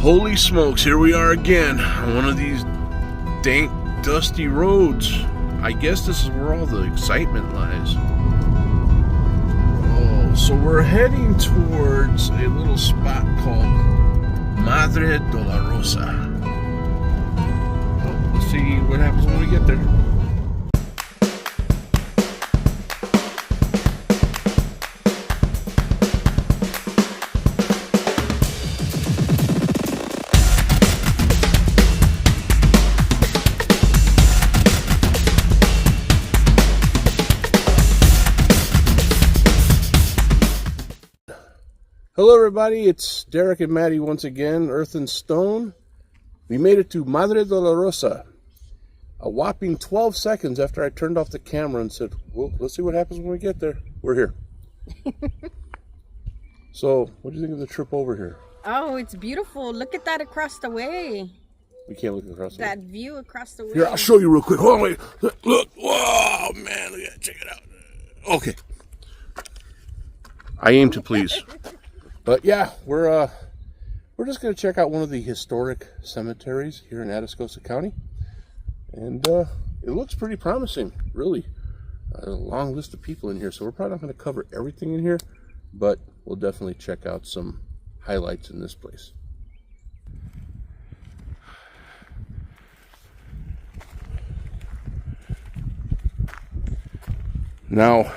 Holy smokes, here we are again on one of these dank, dusty roads. I guess this is where all the excitement lies. Oh, so we're heading towards a little spot called Madre Dolorosa. Oh, let's see what happens when we get there. Hello everybody, it's Derek and Maddy once again, Earth and Stone. We made it to Madre Dolorosa. A whopping 12 seconds after I turned off the camera and said, well, let's see what happens when we get there. We're here. So, what do you think of the trip over here? Oh, it's beautiful. Look at that across the way. We can't look across the way. That view across the way. Here, I'll show you real quick. Hold on, wait. Look. Whoa, man, look at that. Check it out. Okay. I aim to please. But yeah, we're just going to check out one of the historic cemeteries here in Atascosa County. And it looks pretty promising, really. A long list of people in here, so we're probably not going to cover everything in here, but we'll definitely check out some highlights in this place. Now,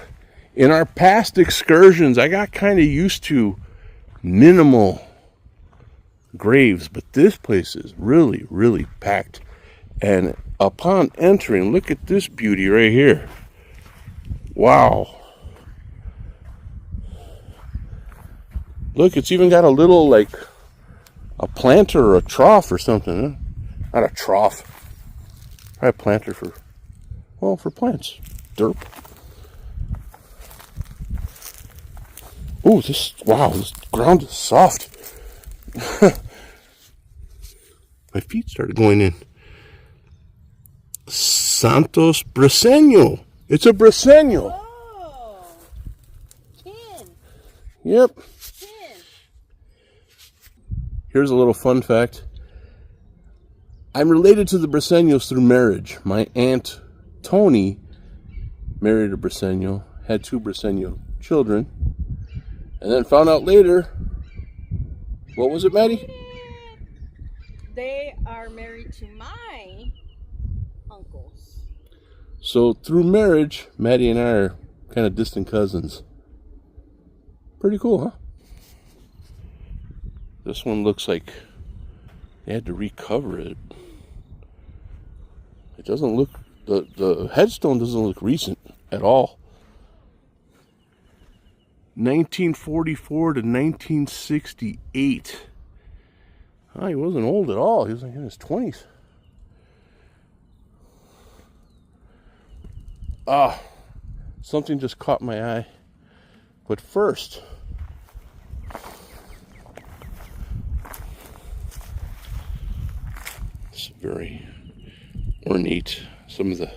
in our past excursions, I got kind of used to minimal graves, but this place is really, really packed. And upon entering, look at this beauty right here. Wow. Look, it's even got a little, like, a planter or a trough or something. Huh? Not a trough. Probably a planter for, well, for plants. Derp. Oh, this ground is soft. My feet started going in. Santos Briseño. It's a Briseño. Oh, 10. Yep. 10. Here's a little fun fact. I'm related to the Briseños through marriage. My aunt Tony married a Briseño, had 2 Briseño children. And then found out later, what was it, Maddy? They are married to my uncles. So through marriage, Maddy and I are kind of distant cousins. Pretty cool, huh? This one looks like they had to recover it. It doesn't look, the headstone doesn't look recent at all. 1944 to 1968. Oh, he wasn't old at all. He was like in his 20s. Ah, something just caught my eye. But first, it's very ornate. Some of the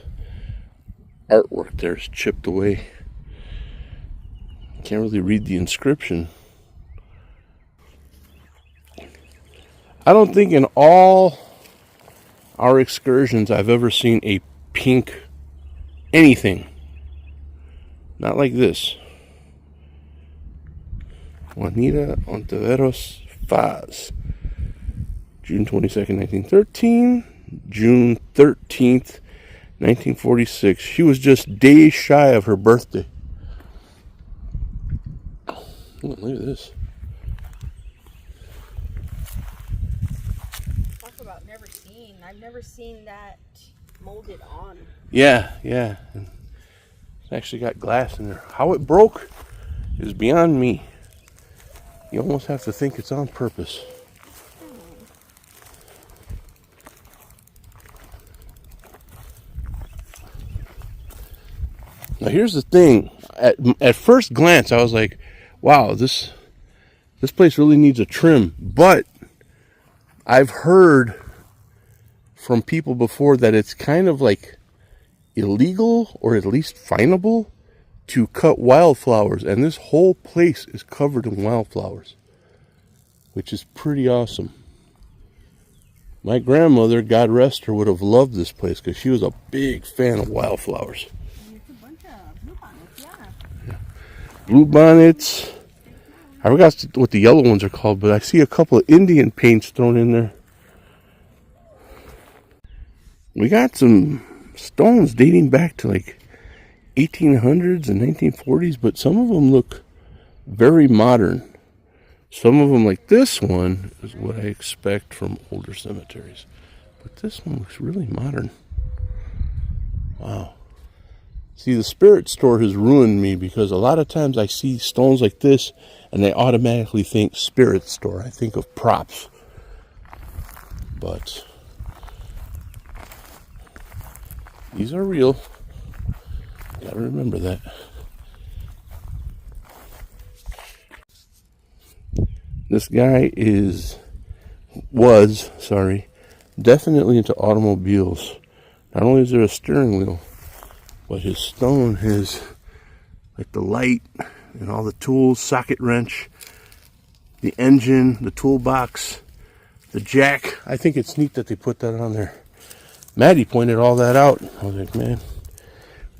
artwork there is chipped away. Can't really read the inscription. I don't think in all our excursions I've ever seen a pink anything. Not like this. Juanita Ontiveros Faz. June 22nd, 1913. June 13th, 1946. She was just days shy of her birthday. Oh, look at this. Talk about never seen. I've never seen that molded on. Yeah. And it's actually got glass in there. How it broke is beyond me. You almost have to think it's on purpose. Now here's the thing. At first glance, I was like, wow, this place really needs a trim. But I've heard from people before that it's kind of like illegal or at least finable to cut wildflowers. And this whole place is covered in wildflowers, which is pretty awesome. My grandmother, God rest her, would have loved this place because she was a big fan of wildflowers. And it's a bunch of bluebonnets, yeah. Blue bonnets. I forgot what the yellow ones are called, but I see a couple of Indian paints thrown in there. We got some stones dating back to like 1800s and 1940s, but some of them look very modern. Some of them, like this one, is what I expect from older cemeteries. But this one looks really modern. Wow. See, the spirit store has ruined me because a lot of times I see stones like this and I automatically think spirit store. I think of props. But these are real. Gotta remember that. This guy was definitely into automobiles. Not only is there a steering wheel, but his stone has like the light and all the tools, socket wrench, the engine, the toolbox, the jack. I think it's neat that they put that on there. Maddy pointed all that out. I was like, man,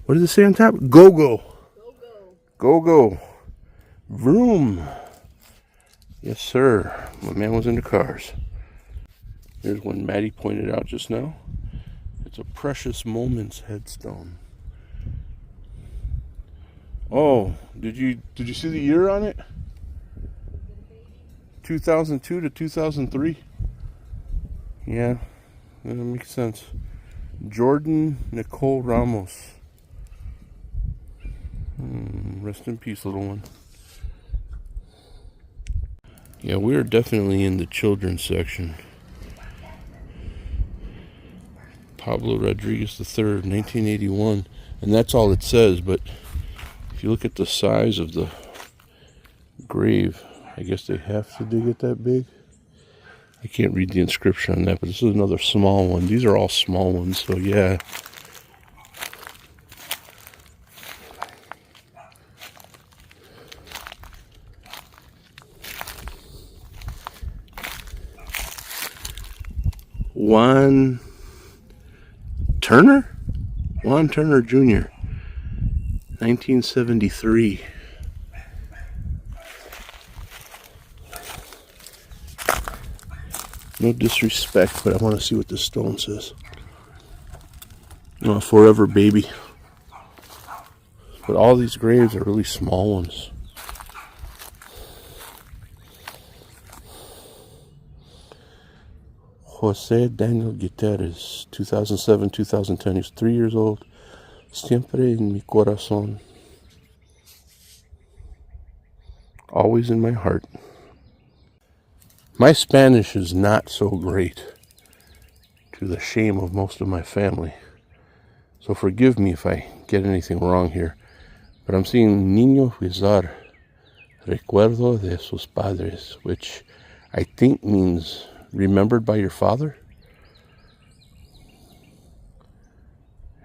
what does it say on top? Go go. Go go. Vroom. Yes, sir. My man was into cars. Here's one Maddy pointed out just now. It's a Precious Moments headstone. Oh, did you see the year on it? 2002 to 2003. Yeah, that makes sense. Jordan Nicole Ramos. Rest in peace, little one. Yeah, we are definitely in the children's section. Pablo Rodriguez III, 1981. And that's all it says, but if you look at the size of the grave, I guess they have to dig it that big. I can't read the inscription on that, but this is another small one. These are all small ones, so yeah. Juan Turner Jr., 1973. No disrespect, but I want to see what this stone says. Oh, forever baby. But all these graves are really small ones. Jose Daniel Gutierrez, 2007-2010. He was 3 years old. Siempre en mi corazón. Always in my heart. My Spanish is not so great, to the shame of most of my family. So forgive me if I get anything wrong here. But I'm seeing Niño Huizar, recuerdo de sus padres, which I think means remembered by your father.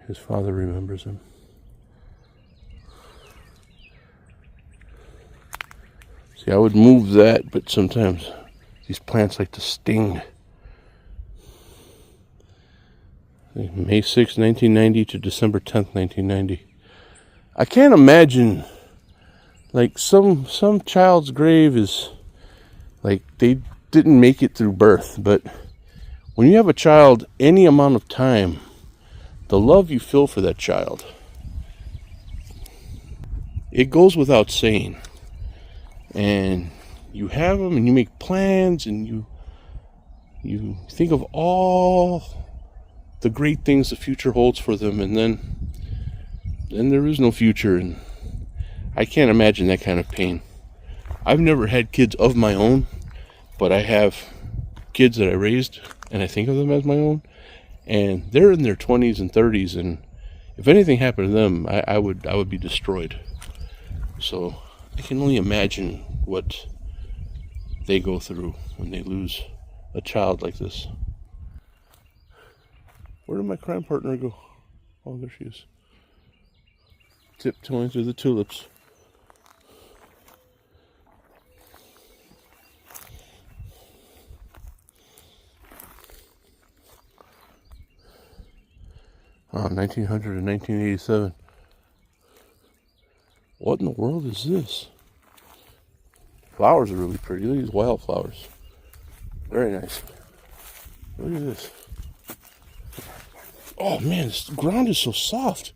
His father remembers him. See, I would move that, but sometimes these plants like to sting. May 6, 1990 to December 10th, 1990. I can't imagine, like, some child's grave is, like, they didn't make it through birth, but when you have a child any amount of time, the love you feel for that child, it goes without saying. And you have them and you make plans and you think of all the great things the future holds for them, and then there is no future. And I can't imagine that kind of pain. I've never had kids of my own, but I have kids that I raised and I think of them as my own, and they're in their 20s and 30s, and if anything happened to them, I would be destroyed. So I can only imagine what they go through when they lose a child like this. Where did my crime partner go? Oh, there she is. Tiptoeing through the tulips. 1900 and 1987. What in the world is this? Flowers are really pretty. Look at these wildflowers. Very nice. Look at this. Oh man, this ground is so soft.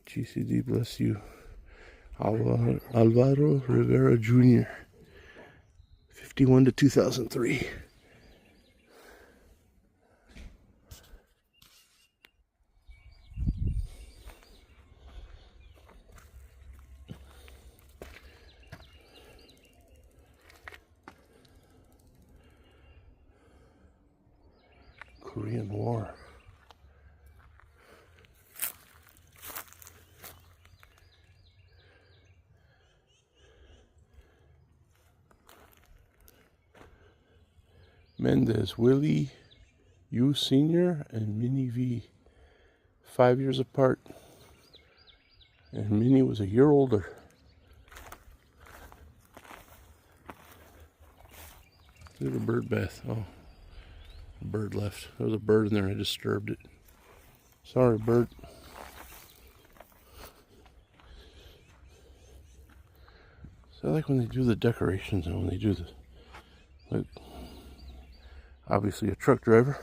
GCD, bless you. Alvaro Rivera Jr. 51 to 2003. Korean War. Mendez, Willie U Sr. and Minnie V. 5 years apart. And Minnie was a year older. Look at the bird bath. Oh, a bird left. There was a bird in there. I disturbed it. Sorry, bird. So I like when they do the decorations and when they do the, like, obviously a truck driver.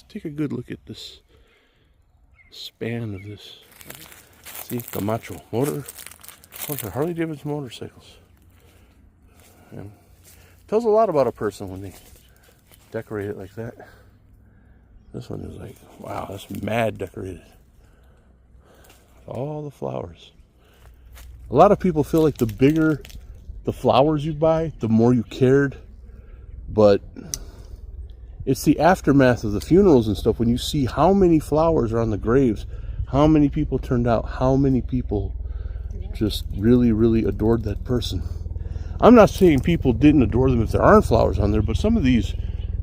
Take a good look at this span of this. See, Camacho motor. Those are Harley Davidson motorcycles. And tells a lot about a person when they decorate it like that. This one is like, wow, that's mad decorated. All the flowers. A lot of people feel like the bigger the flowers you buy, the more you cared. But it's the aftermath of the funerals and stuff. When you see how many flowers are on the graves, how many people turned out, how many people just really, really adored that person. I'm not saying people didn't adore them if there aren't flowers on there, but some of these,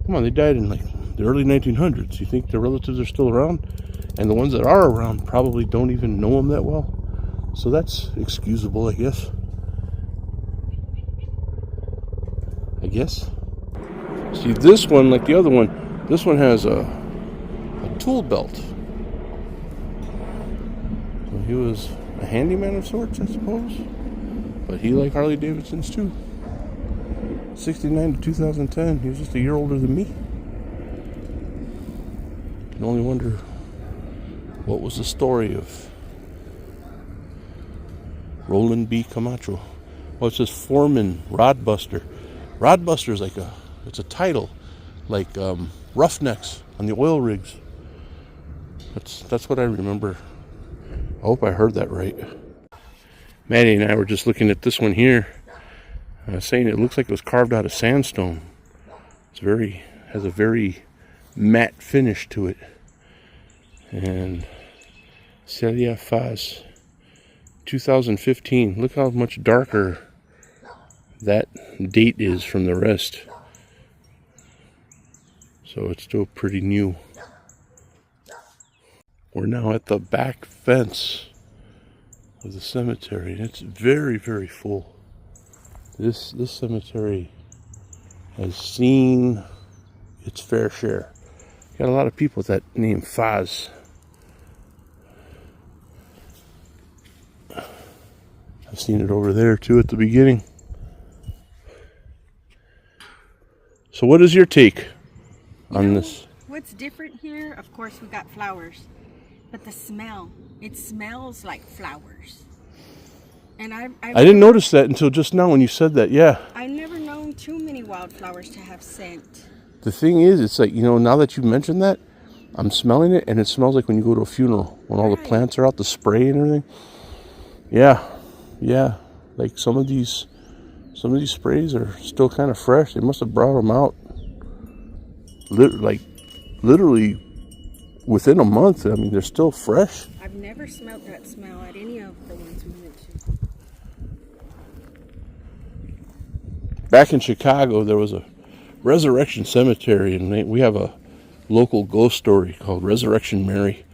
come on, they died in like the early 1900s. You think their relatives are still around? And the ones that are around probably don't even know them that well. So that's excusable, I guess. See, this one, like the other one, this one has a tool belt. So he was a handyman of sorts, I suppose. But he liked Harley Davidsons too. 69 to 2010, he was just a year older than me. Can only wonder what was the story of Roland B. Camacho. Well, it says Foreman Rodbuster. Rodbuster is like it's a title, like Roughnecks on the oil rigs. That's what I remember. I hope I heard that right. Maddie and I were just looking at this one here. I was saying it looks like it was carved out of sandstone. Has a very matte finish to it. And Celia Faz, 2015. Look how much darker that date is from the rest. So it's still pretty new. We're now at the back fence of the cemetery, and it's very, very full. This cemetery has seen its fair share. Got a lot of people with that name, Faz. I've seen it over there too at the beginning. So what is your take on this? What's different here, of course, we got flowers. But the smell, it smells like flowers. And I didn't notice that until just now when you said that, yeah. I've never known too many wildflowers to have scent. The thing is, it's like, now that you mentioned that, I'm smelling it, and it smells like when you go to a funeral, when all the plants are out, the spray and everything. Yeah. Like some of these sprays are still kind of fresh. They must have brought them out literally within a month. I mean, they're still fresh. I've never smelled that smell at any of the ones we went to. Back in Chicago, there was a Resurrection Cemetery, and we have a local ghost story called Resurrection Mary.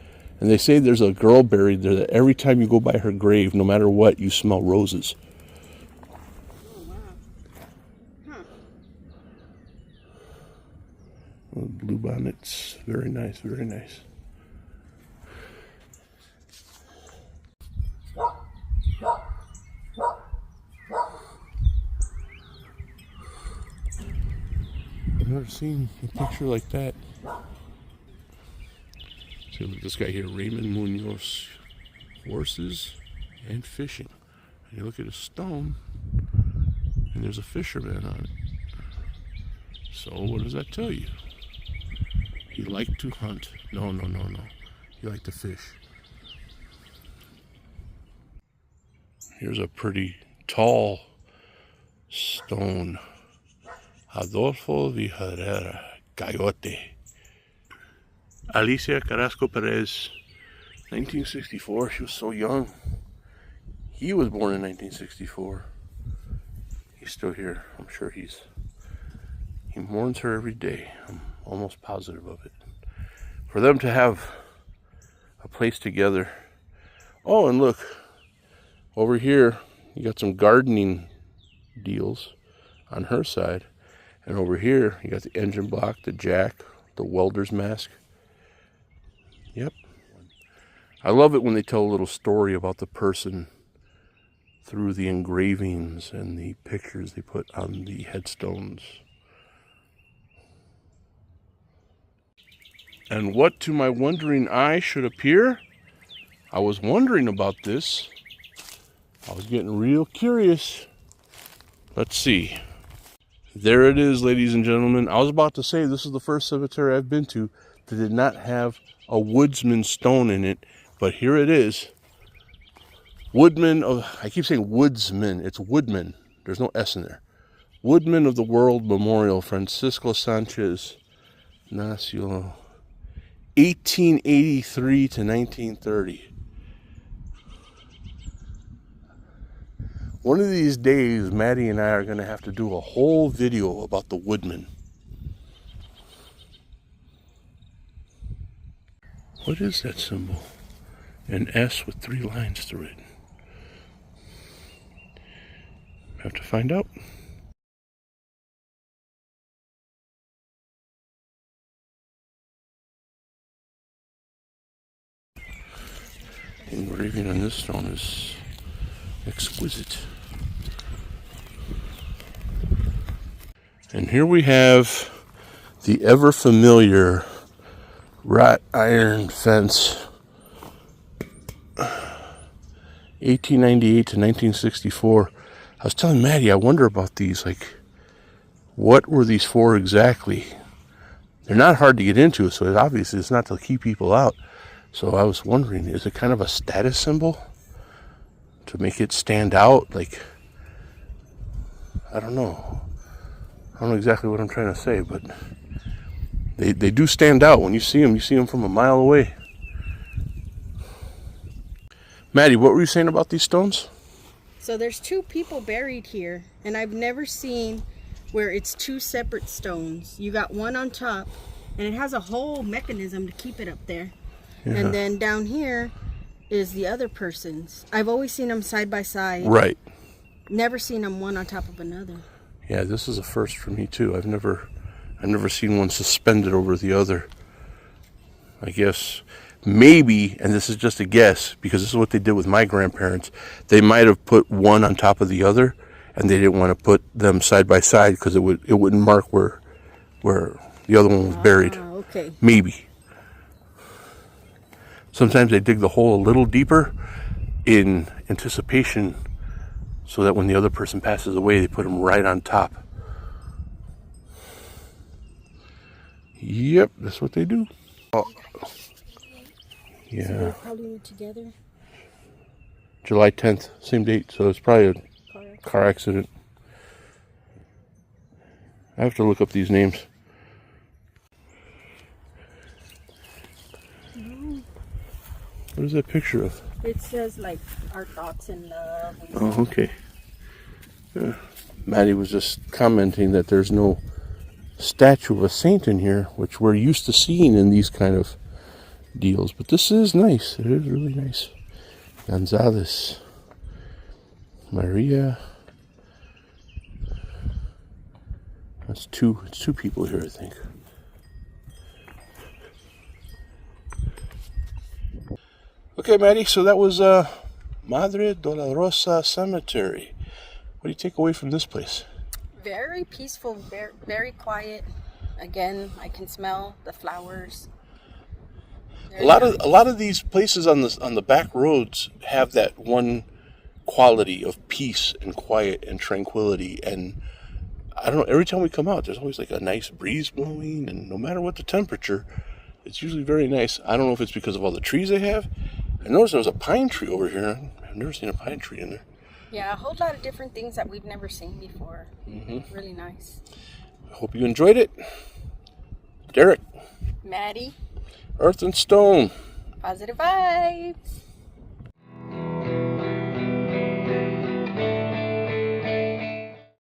And they say there's a girl buried there that every time you go by her grave, no matter what, you smell roses. Oh, wow. Huh. Blue bonnets. Very nice, very nice. I've never seen a picture like that. See, look at this guy here, Raymond Munoz. Horses and fishing. And you look at a stone, and there's a fisherman on it. So what does that tell you? He liked to hunt. No. He liked to fish. Here's a pretty tall stone. Adolfo de Herrera, Coyote. Alicia Carrasco Perez, 1964. She was so young. He was born in 1964. He's still here. I'm sure he mourns her every day. I'm almost positive of it. For them to have a place together. Oh, and look, over here, you got some gardening deals on her side. And over here, you got the engine block, the jack, the welder's mask. Yep. I love it when they tell a little story about the person through the engravings and the pictures they put on the headstones. And what to my wondering eye should appear? I was wondering about this. I was getting real curious. Let's see. There it is, ladies and gentlemen. I was about to say this is the first cemetery I've been to that did not have a woodsman stone in it, but here it is. Woodman of, I keep saying woodsman, it's Woodman. There's no S in there. Woodman of the World Memorial, Francisco Sanchez Nacio, 1883 to 1930. One of these days, Maddy and I are going to have to do a whole video about the Woodman. What is that symbol? An S with 3 lines through it. Have to find out. Engraving on this stone is exquisite. And here we have the ever familiar wrought iron fence, 1898 to 1964. I was telling Maddy, I wonder about these, like, what were these for exactly? They're not hard to get into, so obviously it's not to keep people out. So I was wondering, is it kind of a status symbol to make it stand out? Like, I don't know. I don't know exactly what I'm trying to say, but they do stand out. When you see them from a mile away. Maddy, what were you saying about these stones? So there's 2 people buried here, and I've never seen where it's 2 separate stones. You got one on top, and it has a whole mechanism to keep it up there. Yeah. And then down here is the other person's. I've always seen them side by side. Right. Never seen them one on top of another. Yeah, this is a first for me too. I've never seen one suspended over the other. I guess maybe, and this is just a guess, because this is what they did with my grandparents. They might have put one on top of the other, and they didn't want to put them side by side because it wouldn't mark where the other one was buried. Okay. Maybe. Sometimes they dig the hole a little deeper in anticipation so that when the other person passes away, they put them right on top. Yep, that's what they do. Oh. Yeah. So they're probably together. July 10th, same date, so it's probably a car accident. I have to look up these names. What is that picture of? It says like our thoughts and love. Oh, okay. Yeah. Maddy was just commenting that there's no statue of a saint in here, which we're used to seeing in these kind of deals. But this is nice. It is really nice. Gonzalez. Maria. It's two people here, I think. Okay, Maddie, so that was Madre Dolorosa Cemetery. What do you take away from this place? Very peaceful, very quiet. Again, I can smell the flowers. A lot of these places on the back roads have that one quality of peace and quiet and tranquility, and I don't know, every time we come out there's always like a nice breeze blowing, and no matter what the temperature, it's usually very nice. I don't know if it's because of all the trees they have. I noticed there was a pine tree over here. I've never seen a pine tree in there. Yeah, a whole lot of different things that we've never seen before. Really nice. I hope you enjoyed it. Derek. Maddie. Earth and Stone. Positive vibes.